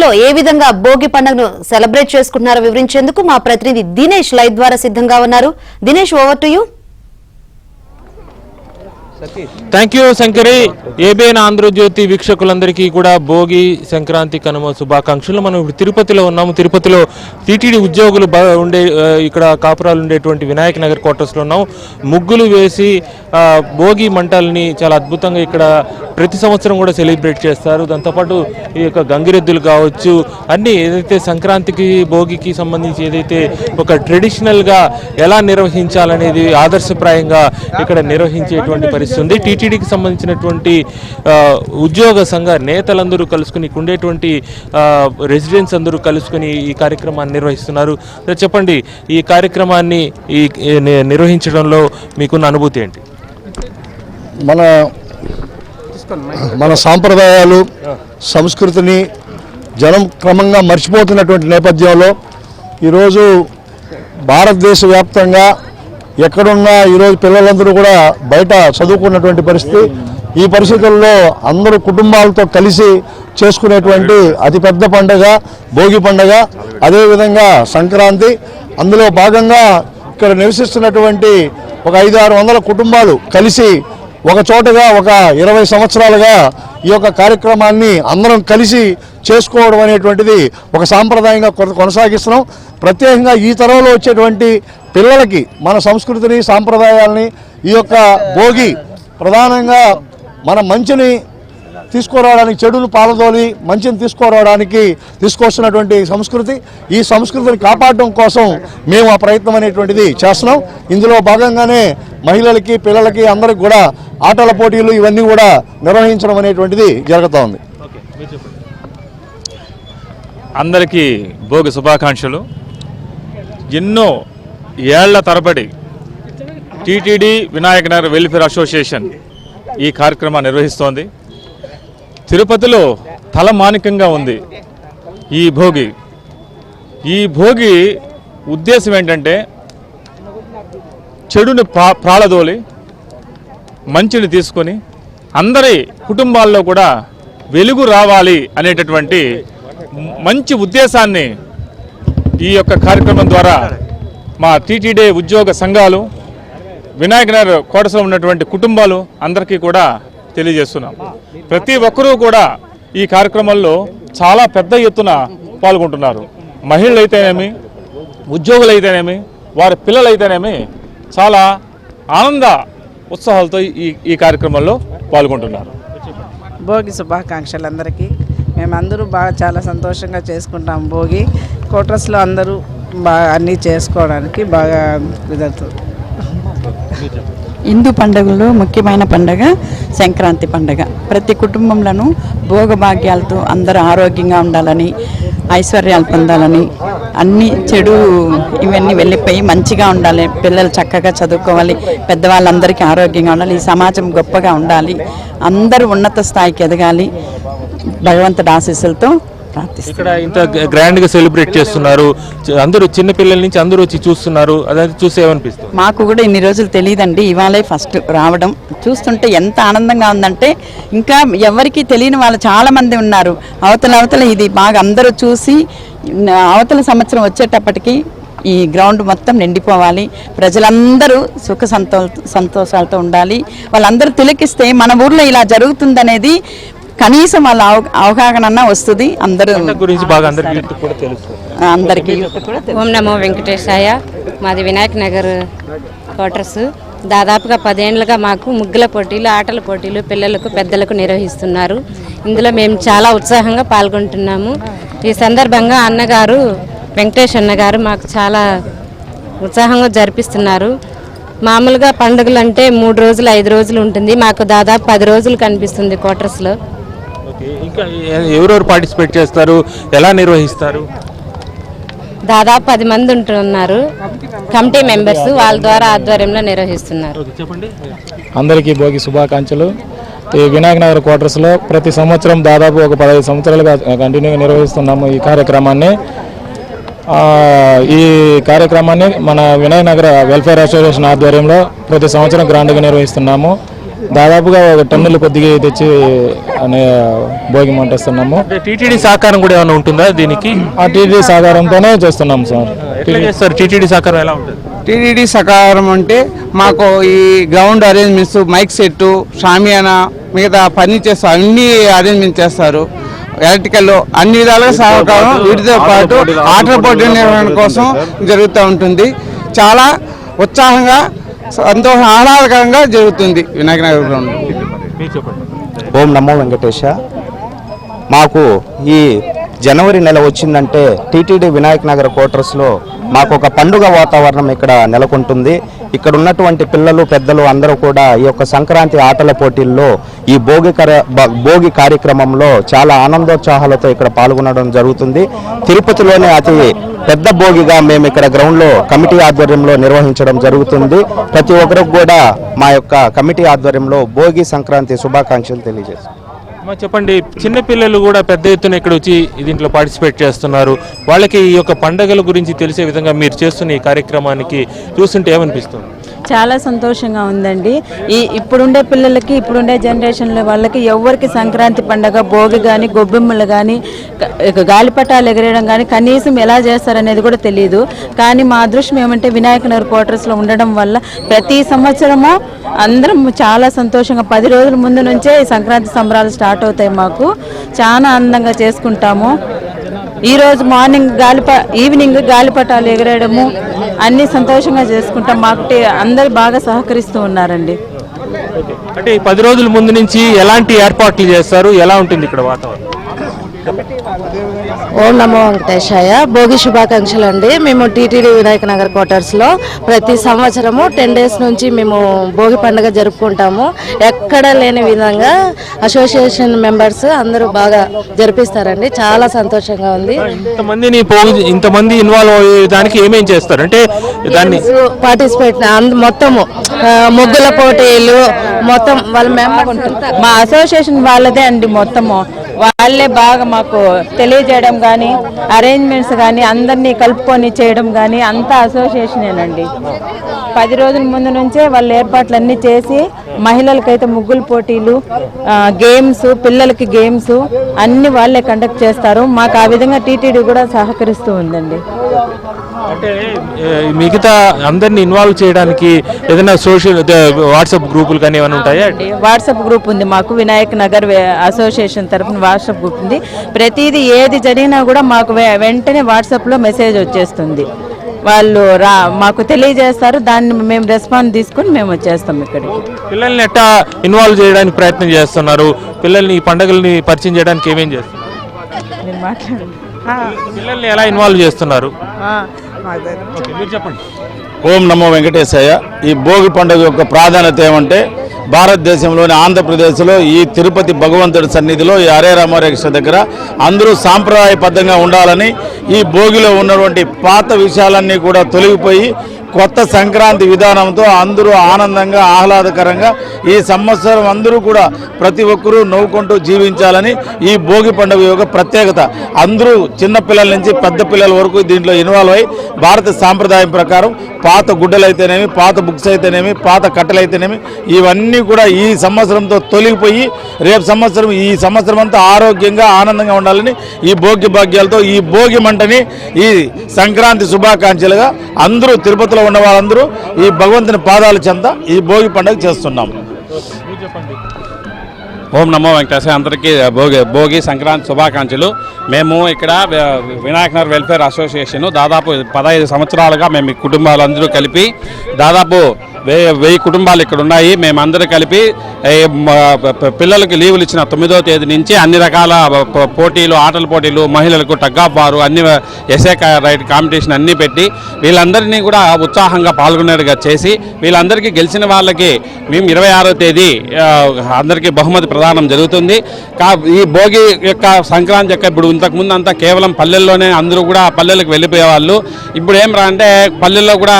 తిరుపతిలో ఏ విధంగా భోగి పండుగను సెలబ్రేట్ చేసుకుంటున్నారో వివరించేందుకు మా ప్రతినిధి దినేష్ లైవ్ ద్వారా సిద్ధంగా ఉన్నారు. Dinesh, over to you. Thank you Shankari. ABN Andhrajyothi వీక్షకులందరికీ కూడా భోగి సంక్రాంతి కనుమ శుభాకాంక్షలు. మనం ఇప్పుడు తిరుపతిలో ఉన్నాము. తిరుపతిలో టీటీడీ ఉద్యోగులు ఉండే ఇక్కడ కాపురాలు ఉండేటువంటి వినాయక నగర్ క్వార్టర్స్లో ఉన్నాము. ముగ్గులు వేసి భోగి మంటల్ని చాలా అద్భుతంగా ఇక్కడ ప్రతి సంవత్సరం కూడా సెలబ్రేట్ చేస్తారు. దాంతోపాటు ఈ యొక్క గంగిరెద్దులు కావచ్చు, అన్నీ ఏదైతే సంక్రాంతికి భోగికి సంబంధించి ఏదైతే ఒక ట్రెడిషనల్గా ఎలా నిర్వహించాలనేది ఆదర్శప్రాయంగా ఇక్కడ నిర్వహించేటువంటి పరిస్థితి ఉంది. టీటీడీకి సంబంధించినటువంటి ఉద్యోగ సంఘ నేతలందరూ కలుసుకుని ఉండేటువంటి రెసిడెంట్స్ అందరూ కలుసుకుని ఈ కార్యక్రమాన్ని నిర్వహిస్తున్నారు. చెప్పండి, ఈ కార్యక్రమాన్ని నిర్వహించడంలో మీకున్న అనుభూతి ఏంటి? మన సాంప్రదాయాలు సంస్కృతిని జనం క్రమంగా మర్చిపోతున్నటువంటి నేపథ్యంలో ఈరోజు భారతదేశ వ్యాప్తంగా ఎక్కడున్నా ఈరోజు పిల్లలందరూ కూడా బయట చదువుకున్నటువంటి పరిస్థితి. ఈ పరిస్థితుల్లో అందరూ కుటుంబాలతో కలిసి చేసుకునేటువంటి అతిపెద్ద పండుగ భోగి పండుగ, అదేవిధంగా సంక్రాంతి. అందులో భాగంగా ఇక్కడ నివసిస్తున్నటువంటి ఒక 500-600 కుటుంబాలు కలిసి ఒక చోటగా ఒక 20 సంవత్సరాలుగా ఈ యొక్క కార్యక్రమాన్ని అందరం కలిసి చేసుకోవడం అనేటువంటిది ఒక సాంప్రదాయంగా కొనసాగిస్తున్నాం. ప్రత్యేకంగా ఈ తరంలో వచ్చేటువంటి పిల్లలకి మన సంస్కృతిని సాంప్రదాయాలని ఈ యొక్క భోగి ప్రధానంగా మన మంచిని తీసుకురావడానికి, చెడును పాలదోలి మంచిని తీసుకురావడానికి తీసుకొస్తున్నటువంటి సంస్కృతి. ఈ సంస్కృతిని కాపాడడం కోసం మేము ఆ ప్రయత్నం అనేటువంటిది చేస్తున్నాం. ఇందులో భాగంగానే మహిళలకి, పిల్లలకి అందరికి కూడా ఆటల పోటీలు ఇవన్నీ కూడా నిర్వహించడం అనేటువంటిది జరుగుతూ ఉంది. అందరికీ భోగి శుభాకాంక్షలు. ఎన్నో ఏళ్ల తరబడి TTD Vinayaka Nagar welfare association ఈ కార్యక్రమాన్ని నిర్వహిస్తోంది. తిరుపతిలో తలమానికంగా ఉంది ఈ భోగి. ఈ భోగి ఉద్దేశం ఏంటంటే చెడుని ప్రాళదోలి మంచిని తీసుకొని అందరి కుటుంబాల్లో కూడా వెలుగు రావాలి అనేటటువంటి మంచి ఉద్దేశాన్ని ఈ యొక్క కార్యక్రమం ద్వారా మా టీటీడీ ఉద్యోగ సంఘాలు, వినాయక నగర్ క్వార్టర్స్లో ఉన్నటువంటి కుటుంబాలు అందరికీ కూడా తెలియజేస్తున్నాం. ప్రతి ఒక్కరూ కూడా ఈ కార్యక్రమంలో చాలా పెద్ద ఎత్తున పాల్గొంటున్నారు. మహిళలు అయితేనేమి, ఉద్యోగులు అయితేనేమి, వారి పిల్లలైతేనేమి చాలా ఆనంద ఉత్సాహాలతో ఈ కార్యక్రమంలో పాల్గొంటున్నారు. భోగి శుభాకాంక్షలు అందరికీ. మేమందరూ బాగా చాలా సంతోషంగా చేసుకుంటాం భోగి. క్వార్టర్స్లో అందరూ బాగా అన్నీ చేసుకోవడానికి బాగా కుదురుతుంది. హిందూ పండుగలో ముఖ్యమైన పండుగ సంక్రాంతి పండుగ. ప్రతి కుటుంబంలోనూ భోగభాగ్యాలతో అందరూ ఆరోగ్యంగా ఉండాలని, ఐశ్వర్యాలు పొందాలని, అన్ని చెడు ఇవన్నీ వెళ్ళిపోయి మంచిగా ఉండాలి, పిల్లలు చక్కగా చదువుకోవాలి, పెద్దవాళ్ళందరికీ ఆరోగ్యంగా ఉండాలి, ఈ సమాజం గొప్పగా ఉండాలి, అందరూ ఉన్నత స్థాయికి ఎదగాలి, భగవంతుడి ఆశీస్సులతో ఇక్కడ ఇంత గ్రాండ్ గా సెలబ్రేట్ చేస్తున్నారు. అందరూ చిన్న పిల్లల నుంచి అందరూ వచ్చి చూస్తున్నారు. అదే చూస్తే ఏమనిపిస్తుంది? మాకు కూడా ఇన్ని రోజులు తెలియదండి, ఇవాళే ఫస్ట్ రావడం. చూస్తుంటే ఎంత ఆనందంగా ఉందంటే ఇంకా ఎవరికి తెలియని వాళ్ళు చాలా మంది ఉన్నారు. అవతల ఇది బాగా అందరూ చూసి అవతల సంవత్సరం వచ్చేటప్పటికి ఈ గ్రౌండ్ మొత్తం నిండిపోవాలి, ప్రజలందరూ సుఖ సంతోషాలతో ఉండాలి. వాళ్ళందరూ తిలకిస్తే మన ఊర్లో ఇలా జరుగుతుందనేది కనీసం వాళ్ళ అవగాహన వస్తుంది. అందరూ అందరికీ. ఓం నమో వెంకటేశాయ. మాది వినాయక నగర్ క్వార్టర్స్. దాదాపుగా 10 ఏళ్ళుగా మాకు ముగ్గుల పోటీలు, ఆటల పోటీలు పిల్లలకు పెద్దలకు నిర్వహిస్తున్నారు. ఇందులో మేము చాలా ఉత్సాహంగా పాల్గొంటున్నాము. ఈ సందర్భంగా అన్నగారు, వెంకటేష్ అన్నగారు మాకు చాలా ఉత్సాహంగా జరిపిస్తున్నారు. మామూలుగా పండుగలు అంటే 3 రోజులు 5 రోజులు ఉంటుంది, మాకు దాదాపు 10 రోజులు కనిపిస్తుంది క్వార్టర్స్లో. ఇంకా ఎవరెవరు పార్టిసిపేట్ చేస్తారు, ఎలా నిర్వహిస్తారు? దాదాపు 10 మంది ఉంటున్నారు కమిటీ మెంబర్స్, వాళ్ళ ద్వారా ఆధ్వర్యంలో నిర్వహిస్తున్నారు. అందరికీ భోగి శుభాకాంక్షలు. ఈ వినాయక నగర్ క్వార్టర్స్లో ప్రతి సంవత్సరం దాదాపు ఒక 15 సంవత్సరాలుగా కంటిన్యూగా నిర్వహిస్తున్నాము ఈ కార్యక్రమాన్ని. ఈ కార్యక్రమాన్ని మన వినాయక నగర్ వెల్ఫేర్ అసోసియేషన్ ఆధ్వర్యంలో ప్రతి సంవత్సరం గ్రాండ్గా నిర్వహిస్తున్నాము. దాదాపుగా 1 టన్నులు కొద్దిగా తెచ్చి అనే భోగి మంటేస్తున్నాము. టీటీడీ సహకారం కూడా ఏమైనా ఉంటుందా దీనికి? ఆ టీటీడీ సహకారంతోనే చేస్తున్నాం సార్. ఎట్లా చేస్తారు టీటీడీ సహకారం ఎలా ఉంటుంది? టీటీడీ సహకారం అంటే మాకు ఈ గ్రౌండ్ అరేంజ్మెంట్స్, మైక్ సెట్టు, షామియానా, మిగతా ఫర్నిచర్స్ అన్నీ అరేంజ్మెంట్ చేస్తారు. ఎలక్ట్రికల్ అన్ని విధాలుగా సహకారం, వీటితో పాటు ఆటల పోటీ నిర్వహణ కోసం జరుగుతూ ఉంటుంది. చాలా ఉత్సాహంగా, సంతోషం, ఆహ్లాదకరంగా జరుగుతుంది వినాయక నగర్ గ్రౌండ్. ఓం నమో వెంకటేశ. మాకు ఈ జనవరి నెల వచ్చిందంటే టీటీడీ వినాయక నగర్ క్వార్టర్స్లో మాకు ఒక పండుగ వాతావరణం ఇక్కడ నెలకొంటుంది. ఇక్కడ ఉన్నటువంటి పిల్లలు, పెద్దలు అందరూ కూడా ఈ యొక్క సంక్రాంతి ఆటల పోటీల్లో ఈ భోగి కార్యక్రమంలో చాలా ఆనందోత్సాహాలతో ఇక్కడ పాల్గొనడం జరుగుతుంది. తిరుపతిలోనే అతి పెద్ద భోగిగా మేము ఇక్కడ గ్రౌండ్లో కమిటీ ఆధ్వర్యంలో నిర్వహించడం జరుగుతుంది. ప్రతి ఒక్కరికి కూడా మా యొక్క కమిటీ ఆధ్వర్యంలో భోగి సంక్రాంతి శుభాకాంక్షలు తెలియజేస్తాం. చెప్పండి, చిన్న పిల్లలు కూడా పెద్ద ఎత్తున ఇక్కడ వచ్చి దీంట్లో పార్టిసిపేట్ చేస్తున్నారు. వాళ్ళకి ఈ యొక్క పండుగల గురించి తెలిసే విధంగా మీరు చేస్తున్న ఈ కార్యక్రమానికి చూస్తుంటే ఏమనిపిస్తుంది? చాలా సంతోషంగా ఉందండి. ఇప్పుడుండే పిల్లలకి, ఇప్పుడుండే జనరేషన్లో వాళ్ళకి ఎవరికి సంక్రాంతి పండగ, భోగి కానీ, గొబ్బెమ్మలు కానీ, గాలిపటాలు ఎగరేయడం కానీ కనీసం ఎలా చేస్తారనేది కూడా తెలియదు. కానీ మా అదృష్టం ఏమంటే వినాయక నగర్ క్వార్టర్స్లో ఉండడం వల్ల ప్రతి సంవత్సరము అందరం చాలా సంతోషంగా 10 రోజుల ముందు నుంచే ఈ సంక్రాంతి సంబరాలు స్టార్ట్ అవుతాయి. మాకు చాలా ఆనందంగా చేసుకుంటాము. ఈరోజు మార్నింగ్ ఈవినింగ్ గాలిపటాలు ఎగరేయడము అన్నీ సంతోషంగా చేసుకుంటాం. మాకు అందరు బాగా సహకరిస్తూ ఉన్నారండి. అంటే 10 రోజుల ముందు నుంచి ఎలాంటి ఏర్పాట్లు చేస్తారు? ఎలా ఉంటుంది ఇక్కడ వాతావరణం? ఓం నమో వెంకటేశాయ. భోగి శుభాకాంక్షలు అండి. మేము టీటీడీ వినాయక నగర్ క్వార్టర్స్లో ప్రతి సంవత్సరము 10 days నుంచి మేము భోగి పండుగ జరుపుకుంటాము. ఎక్కడ లేని విధంగా అసోసియేషన్ మెంబర్స్ అందరూ బాగా జరిపిస్తారండి. చాలా సంతోషంగా ఉంది. ఇంతమంది ఇన్వాల్వ్ అయ్యేదానికి ఏమేం చేస్తారు అంటే దాన్ని పార్టిసిపేట్ మొత్తము ముగ్గుల పోటీలు మొత్తం వాళ్ళ మెంబర్ ఉంటుంది. మా అసోసియేషన్ వాళ్ళదే అండి. మొత్తము వాళ్ళే బాగా మాకు తెలియజేయడం కానీ, అరేంజ్మెంట్స్ కానీ, అందరినీ కలుపుకొని చేయడం కానీ అంతా అసోసియేషనేనండి. 10 రోజుల ముందు నుంచే వాళ్ళ ఏర్పాట్లన్నీ చేసి మహిళలకైతే ముగ్గుల పోటీలు, గేమ్స్, పిల్లలకి గేమ్స్ అన్ని వాళ్ళే కండక్ట్ చేస్తారు. మాకు ఆ విధంగా టీటీడీ కూడా సహకరిస్తూ ఉందండి. అంటే మిగతా అందరిని ఇన్వాల్వ్ చేయడానికి ఏదైనా సోషల్ వాట్సాప్ గ్రూపులు కానీ ఏమైనా ఉంటాయా? వాట్సాప్ గ్రూప్ ఉంది మాకు. వినాయక్ నగర్ అసోసియేషన్ తరఫున వాట్సాప్ గ్రూప్ ఉంది. ప్రతిదీ ఏది జరిగినా కూడా మాకు వెంటనే వాట్సాప్లో మెసేజ్ వచ్చేస్తుంది. వాళ్ళు మాకు తెలియజేస్తారు. దాన్ని మేము రెస్పాన్స్ తీసుకుని మేము వచ్చేస్తాం ఇక్కడికి. పిల్లల్ని ఎట్టా ఇన్వాల్వ్ చేయడానికి ప్రయత్నం చేస్తున్నారు? పిల్లల్ని ఈ పండుగల్ని పరిచయం చేయడానికి ఏమేం చేస్తున్నారు? నేను మాట్లాడండి. పిల్లల్ని ఎలా ఇన్వాల్వ్ చేస్తున్నారు? మీరు చెప్పండి. ఓం నమో వెంకటేశయ్య. ఈ భోగి పండుగ యొక్క ప్రాధాన్యత ఏమంటే భారతదేశంలోని ఆంధ్రప్రదేశ్లో ఈ తిరుపతి భగవంతుడి సన్నిధిలో ఈ హరే రామారేక్ష దగ్గర అందరూ సాంప్రదాయబద్ధంగా ఉండాలని, ఈ భోగిలో ఉన్నటువంటి పాత విషయాలన్నీ కూడా తొలగిపోయి కొత్త సంక్రాంతి విధానంతో అందరూ ఆనందంగా, ఆహ్లాదకరంగా ఈ సంవత్సరం అందరూ కూడా ప్రతి ఒక్కరూ నవ్వుకుంటూ జీవించాలని ఈ భోగి పండుగ యొక్క ప్రత్యేకత. అందరూ చిన్నపిల్లల నుంచి పెద్ద పిల్లల వరకు దీంట్లో ఇన్వాల్వ్ అయ్యి భారత సాంప్రదాయం ప్రకారం పాత గుడ్డలు అయితేనేమి, పాత బుక్స్ అయితేనేమి, పాత కట్టెలు అయితేనేమి ఇవన్నీ కూడా ఈ సంవత్సరంతో తొలగిపోయి రేపు సంవత్సరం, ఈ సంవత్సరం అంతా ఆరోగ్యంగా, ఆనందంగా ఉండాలని ఈ భోగి భాగ్యాలతో ఈ భోగి మంటని ఈ సంక్రాంతి శుభాకాంక్షలుగా అందరూ తిరుపతిలో ఉన్న వాళ్ళందరూ ఈ భగవంతుని పాదాల చెంత ఈ భోగి పండుగ చేస్తున్నాం. ఓం నమో వెంకటేశ్వర. అందరికీ భోగి సంక్రాంతి శుభాకాంక్షలు. మేము ఇక్కడ వినాయక నగర్ వెల్ఫేర్ అసోసియేషన్ దాదాపు 15 సంవత్సరాలుగా మేము ఈ కుటుంబాలందరూ కలిపి దాదాపు 1000 కుటుంబాలు ఇక్కడ ఉన్నాయి. మేమందరూ కలిపి పిల్లలకి లీవులు ఇచ్చిన 9వ తేదీ నుంచి అన్ని రకాల పోటీలు, ఆటల పోటీలు, మహిళలకు టగ్ ఆఫ్ వారు, అన్ని ఎస్ఏ రైడ్ కాంపిటీషన్ అన్నీ పెట్టి వీళ్ళందరినీ కూడా ఉత్సాహంగా పాల్గొనేట్టుగా చేసి వీళ్ళందరికీ గెలిచిన వాళ్ళకి మేము 26వ తేదీ అందరికీ బహుమతి ప్రదానం జరుగుతుంది. ఈ భోగి యొక్క సంక్రాంతి యొక్క ఇప్పుడు ఇంతకుముందు అంతా కేవలం పల్లెల్లోనే అందరూ కూడా పల్లెలకు వెళ్ళిపోయేవాళ్ళు. ఇప్పుడు ఏం రా అంటే పల్లెల్లో కూడా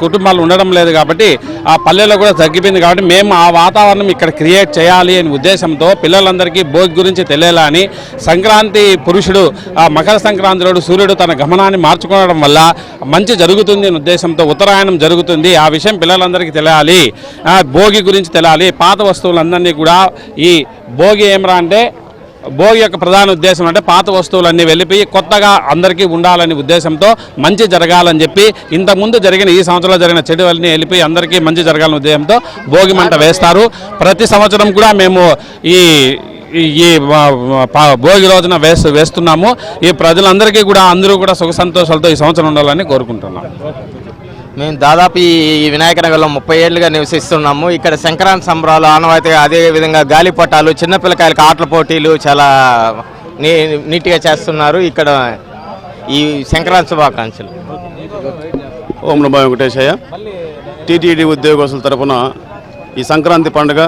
కుటుంబాలు ఉండడం లేదు కాబట్టి ఆ పల్లెల్లో కూడా తగ్గిపోయింది. కాబట్టి మేము ఆ వాతావరణం ఇక్కడ క్రియేట్ చేయాలి అనే ఉద్దేశంతో పిల్లలందరికీ భోగి గురించి తెలియాలా అని సంక్రాంతి పురుషుడు ఆ మకర సంక్రాంతి రోజు సూర్యుడు తన గమనాన్ని మార్చుకోవడం వల్ల మంచి జరుగుతుంది అనే ఉద్దేశంతో ఉత్తరాయణం జరుగుతుంది. ఆ విషయం పిల్లలందరికీ తెలియాలి, భోగి గురించి తెలియాలి. పాత వస్తువులందరినీ కూడా ఈ భోగి ఏమరా అంటే భోగి యొక్క ప్రధాన ఉద్దేశం అంటే పాత వస్తువులన్నీ వెళ్ళిపోయి కొత్తగా అందరికీ ఉండాలనే ఉద్దేశంతో మంచి జరగాలని చెప్పి ఇంతకుముందు జరిగిన ఈ సంవత్సరంలో జరిగిన చెడువన్నీ వెళ్ళిపోయి అందరికీ మంచి జరగాలనే ఉద్దేశంతో భోగి మంట వేస్తారు. ప్రతి సంవత్సరం కూడా మేము ఈ భోగి రోజున వేస్తున్నాము. ఈ ప్రజలందరికీ కూడా అందరూ కూడా సుఖ సంతోషాలతో ఈ సంవత్సరం ఉండాలని కోరుకుంటున్నాం. మేము దాదాపు ఈ వినాయక నగర్లో 30 ఏళ్ళుగా నివసిస్తున్నాము. ఇక్కడ సంక్రాంతి సంబరాలు ఆనవాయితీగా, అదేవిధంగా గాలిపటాలు, చిన్నపిల్లకాయలకు ఆటల పోటీలు చాలా నీట్గా చేస్తున్నారు. ఇక్కడ ఈ సంక్రాంతి శుభాకాంక్షలు. ఓం నమో వెంకటేశయ్య. టీటీడీ ఉద్యోగస్తుల తరఫున ఈ సంక్రాంతి పండుగ,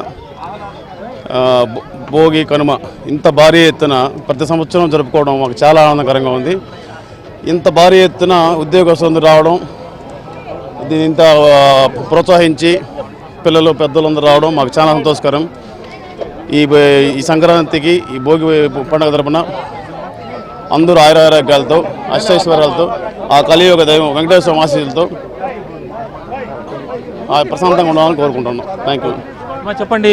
భోగి, కనుమ ఇంత భారీ ఎత్తున ప్రతి సంవత్సరం జరుపుకోవడం మాకు చాలా ఆనందకరంగా ఉంది. ఇంత భారీ ఎత్తున ఉద్యోగస్తులు రావడం, దీని ఇంత ప్రోత్సహించి పిల్లలు పెద్దలందరూ రావడం మాకు చాలా సంతోషకరం. ఈ సంక్రాంతికి ఈ భోగి పండుగ తరపున అందరూ ఆయురారోగ్యాలతో అష్టైశ్వర్యాలతో ఆ కలియుగ దైవం వెంకటేశ్వర ఆశీస్సులతో ప్రశాంతంగా ఉండాలని కోరుకుంటున్నాం. Thank you. చెప్పండి,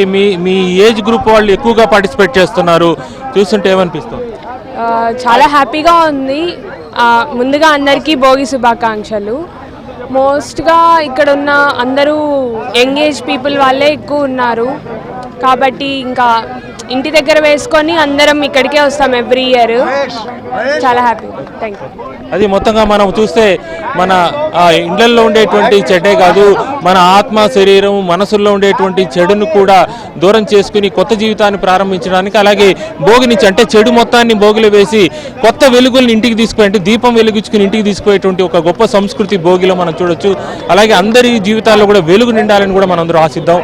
మీ ఏజ్ గ్రూప్ వాళ్ళు ఎక్కువగా పార్టిసిపేట్ చేస్తున్నారు, చూస్తుంటే ఏమనిపిస్తుంది? చాలా హ్యాపీగా ఉంది. ముందుగా అందరికీ భోగి శుభాకాంక్షలు. మోస్ట్గా ఇక్కడ ఉన్న అందరూ యంగ్ ఏజ్ పీపుల్ వాళ్ళే ఎక్కువ ఉన్నారు కాబట్టి ఇంకా ఇంటి దగ్గర వేసుకొని అందరం ఇక్కడికే వస్తాం ఎవ్రీ ఇయర్. చాలా హ్యాపీ. Thank you. అది మొత్తంగా మనం చూస్తే మన ఇండ్లల్లో ఉండేటువంటి చెడ్డే కాదు, మన ఆత్మ, శరీరం, మనసుల్లో ఉండేటువంటి చెడును కూడా దూరం చేసుకుని కొత్త జీవితాన్ని ప్రారంభించడానికి, అలాగే భోగి నుంచి అంటే చెడు మొత్తాన్ని భోగిలో వేసి కొత్త వెలుగుల్ని ఇంటికి తీసుకుపోయి దీపం వెలిగించుకుని ఇంటికి తీసుకుపోయేటువంటి ఒక గొప్ప సంస్కృతి భోగిలో మనం చూడొచ్చు. అలాగే అందరి జీవితాల్లో కూడా వెలుగు నిండాలని కూడా మనం అందరూ ఆశిద్దాం.